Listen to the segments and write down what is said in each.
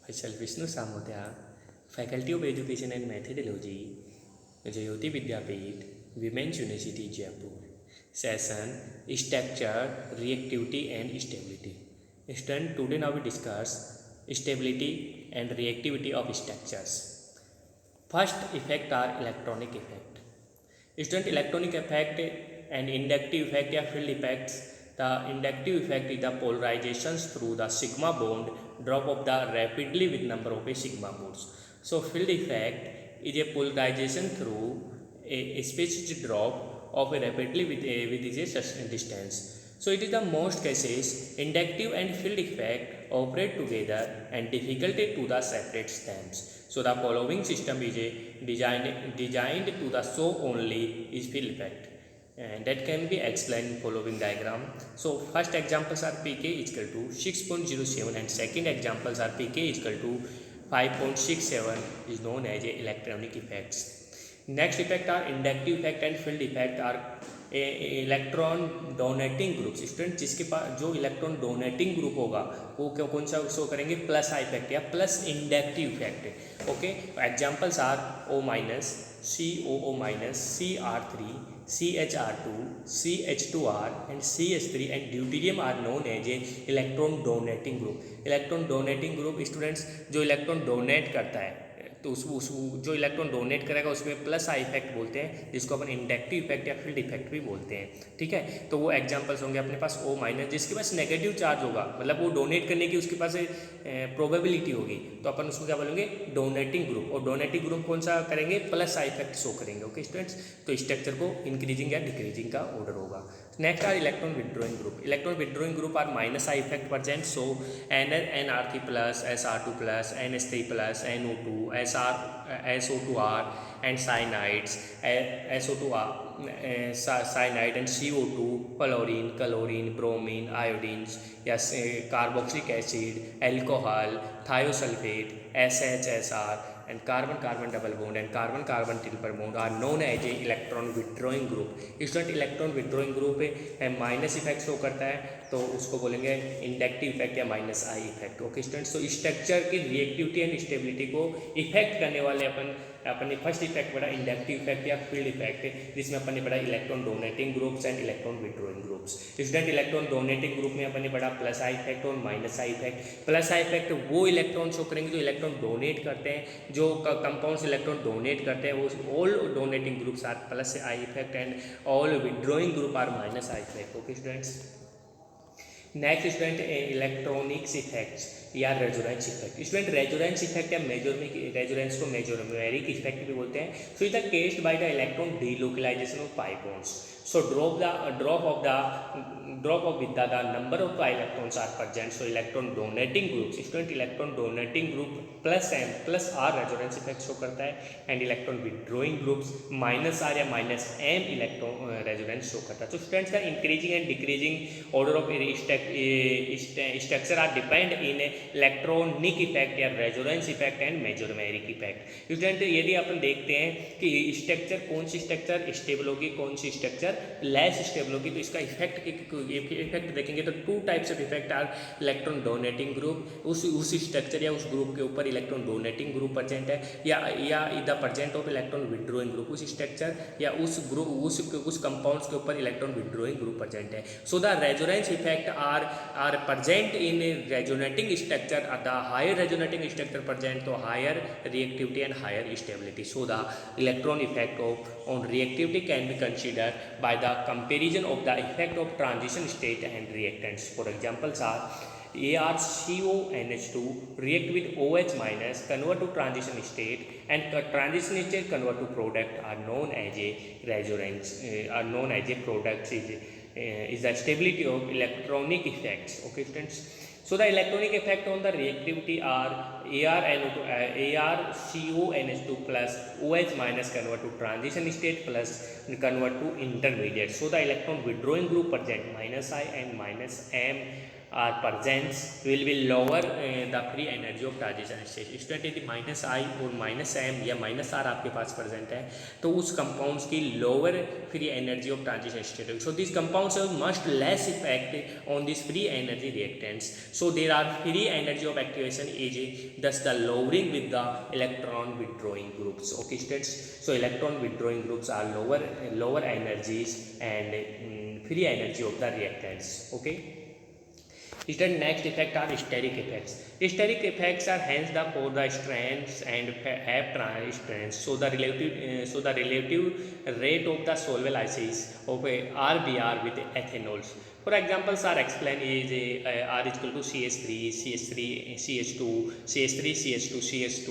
myself Vishnu Samodya, Faculty of Education and Methodology, Jayoti Vidyapeeth, Women's University Jaipur. Session Structure, Reactivity and Stability. Student, today now we discuss stability and reactivity of structures. First effect are electronic effect. Student, electronic effect and inductive effect or field effects. The inductive effect is the polarizations through the sigma bond drop of the rapidly with number of sigma bonds. So field effect is a polarization through a specific drop of a rapidly with a certain distance. So it is the most cases inductive and field effect operate together and difficulty to the separate stems. So the following system is designed to the show only is field effect, and that can be explained in following diagram. So first examples are pk is equal to 6.07 and second examples are pk is equal to 5.67 is known as electronic effects. Next effect are inductive effect and field effect are electron donating group. Student जिसके पास जो electron donating group होगा वो कौन सा show करेंगे, plus I effect या plus inductive effect. Okay, examples are O minus, C O minus, C R three, C H R two, C H two R and C H three and deuterium are known as a electron donating group. Electron donating group students जो electron donate करता है तो उस जो electron donate करेगा उसमें plus I effect बोलते हैं, जिसको अपन इंडक्टिव इफेक्ट या फील्ड इफेक्ट भी बोलते हैं. ठीक है, तो वो एग्जांपल्स होंगे अपने पास ओ माइनस, जिसके पास नेगेटिव चार्ज होगा, मतलब वो डोनेट करने की उसके पास प्रोबेबिलिटी होगी, तो अपन उसको क्या बोलेंगे, डोनेटिंग ग्रुप. और डोनेटिंग ग्रुप कौन सा करेंगे, प्लस आई इफेक्ट शो करेंगे. ओके स्टूडेंट्स, तो स्ट्रक्चर को इंक्रीजिंग या डिक्रीजिंग का ऑर्डर होगा. Next are electron withdrawing group. Electron withdrawing group are minus I effect present. So NR3 plus, SR2 plus, NH3 plus, NO2, SO2R and cyanides, SO2R, cyanide and CO2, chlorine, bromine, iodine, yes, carboxylic acid, alcohol, thiosulfate, SHSR and carbon double bond and carbon triple bond are known as a electron withdrawing group. Student electron withdrawing group minus effect show करता है तो उसको बोलेंगे inductive effect या minus I effect. Okay students, तो structure की reactivity and stability को effect करने वाले अपन ने फर्स्ट इफेक्ट पढ़ा इंडक्टिव इफेक्ट या फील्ड इफेक्ट, जिसमें अपन ने पढ़ा electron donating groups and electron withdrawing groups. Student electron donating group में अपन ने पढ़ा प्लस आई इफेक्ट और minus I effect. Plus I effect वो इलेक्ट्रॉन शो करेंगे जो इलेक्ट्रॉन डोनेट करते हैं, जो कंपाउंड्स इलेक्ट्रॉन डोनेट करते हैं वो all donating groups are plus I effect and all withdrawing group are minus I effect. Okay students, next student electronics effects या resonance effect. Student resonance effect या resonance को mesomeric effect भी बोलते हैं. So is the caused by the electron delocalisation of pi bonds. So drop of with the number of pi electrons are present. So electron donating groups, student electron donating group plus m plus r resonance effect show करता है, and electron withdrawing groups minus r या minus m electron resonance show करता है. तो students का increasing and decreasing order of structure are depend in electronic effect या resonance effect and mesomeric effect. Student यदि अपन देखते हैं कि स्ट्रक्चर कौन सी स्ट्रक्चर स्टेबल होगी, कौन सी स्ट्रक्चर लेस स्टेबल होगी, तो इसका इफेक्ट देखेंगे तो two types of effect are electron donating group, उस स्ट्रक्चर या उस ग्रुप के ऊपर इलेक्ट्रॉन डोनेटिंग ग्रुप प्रेजेंट है, या the present of electron withdrawing group, उस स्ट्रक्चर या उस ग्रुप उस कंपाउंड्स के ऊपर इलेक्ट्रॉन विड्रॉइंग ग्रुप प्रेजेंट है. So the resonance effect are present in resonating structure. The higher resonating structure present, तो higher reactivity and higher stability. So the electron effect on reactivity can be considered by the comparison of the effect of transition state and reactants. For examples are ArCONH2 react with OH minus, convert to transition state, and transition state convert to product are known as a resonance, are known as a products is the stability of electronic effects. Okay students, so the electronic effect on the reactivity are ArCONH2 plus OH minus convert to transition state plus convert to intermediate. So the electron withdrawing group present minus I and minus M are present will be lower the free energy of transition state. Student यदि minus I और minus M या minus R आपके पास present है तो उस compounds की lower free energy of transition state. So this compounds have must less effect on this free energy reactants. So there are free energy of activation is thus the lowering with the electron withdrawing groups. Okay students, so electron withdrawing groups are lower energies and free energy of the reactants. Okay. Student, next effect are steric effects. Steric effects are hence the for the strands and have strands. So the relative rate of the soluble lysis of a RBr with ethanols. For examples are explained is R is equal to CH3, CH3, CH2, CH3, CH2, CH2,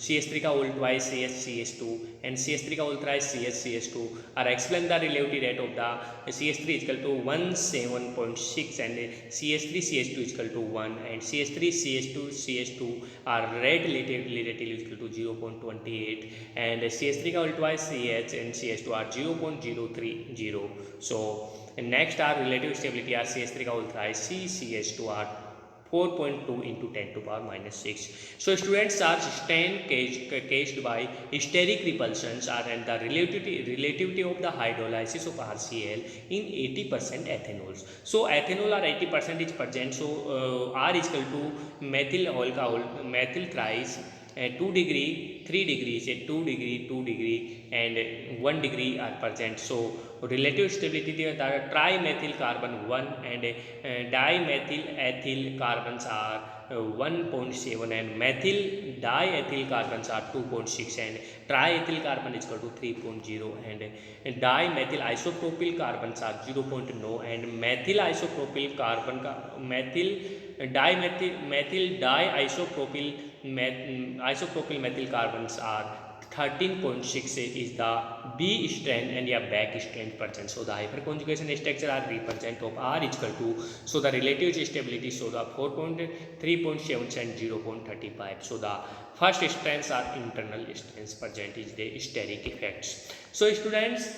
CH3 का उल्टा है CH2 and CH3 का उल्टा है CH2 are explain the relative rate of the CH3 is equal to 17.6 and CH3 CH2 is equal to 1 and CH3 CH2 are rate relatively equal to 0.28 and CH3 का उल्टा है CH and CH2 are 0.030. So next are relative stability are CH3 का उल्टा है CH2 are 4.2 into 10 to power minus 6. So students are strain cased by steric repulsions are and the relativity of the hydrolysis of RCl in 80% ethanols. So ethanol are 80% is present. So R is equal to methyl alcohol methyl thrice 2 degree 3 degrees 2 degree 2 degree and 1 degree are present. So relative stability the trimethyl carbon 1 and dimethyl ethyl carbons are 1.7 and methyl diethyl carbons are 2.6 and triethyl carbon is equal to 3.0 and dimethyl isopropyl carbons are 0.9 and methyl isopropyl carbon का methyl diisopropyl methyl carbons are 13.6 is the B strand and yeah back strand present. So the hyperconjugation structure are represent of R is equal to so the relative stability so the 4.3.7 and 0.35. So the first strands are internal strands present is the steric effects. So students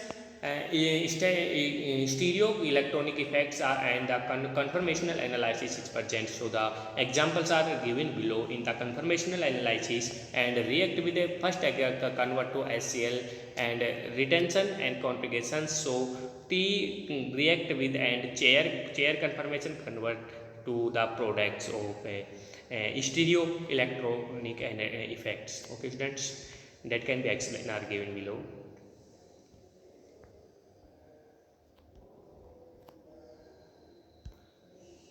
stereo electronic effects are and the conformational analysis is present. So the examples are given below in the conformational analysis and react with the first convert to HCl and retention and configuration. So T react with and chair conformation convert to the products of stereo electronic effects. Okay students, that can be explained are given below.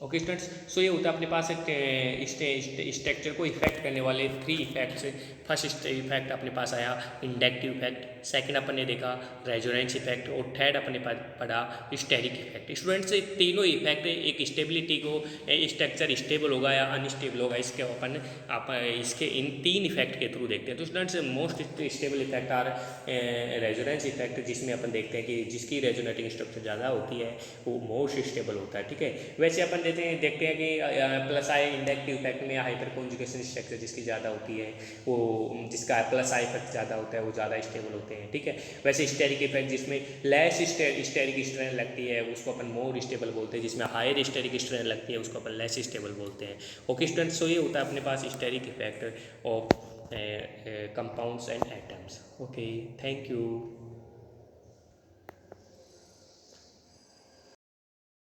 Okay students, so ये होता है अपने पास एक structure को effect करने वाले 3 effects. First effect अपने पास आया इंडक्टिव इफेक्ट, सेकंड अपन ने देखा रेजोनेंस इफेक्ट और थर्ड अपने पास पड़ा स्टेरिक इफेक्ट. स्टूडेंट्स तीनों इफेक्ट एक स्टेबिलिटी को स्ट्रक्चर स्टेबल होगा या अनस्टेबल होगा इसके अपन इसके इन 3 इफेक्ट के थ्रू देखते हैं. तो students most stable effect R resonance effect जिसमें अपन देखते हैं कि जिसकी रेजोनेटिंग स्ट्रक्चर ज़्यादा होती है वो मोस्ट स्टेबल होता है. ठीक है, वैसे अपन देखते हैं कि प्लस आई इंडक्टिव इफेक्ट में हाइपर कॉन्जुगेशन स्ट्रक्चर जिसकी ज़्यादा होती है वो जिसका प्लस आई इफेक्ट ज़्यादा होता है वो ज़्यादा स्टेबल होते हैं. ठीक है, वैसे स्टेरिक इफेक्ट जिसमें लेस स्टेरिक स्ट्रेन लगती है उसको अपन मोर स्टेबल बोलते हैं, जिसमें हायर स्टेरिक स्ट्रेन लगती है उसको अपन लेस स्टेबल बोलते हैं. ओके स्टूडेंट्स, सो ये होता है अपने पास steric effect of compounds and atoms. Okay, thank you.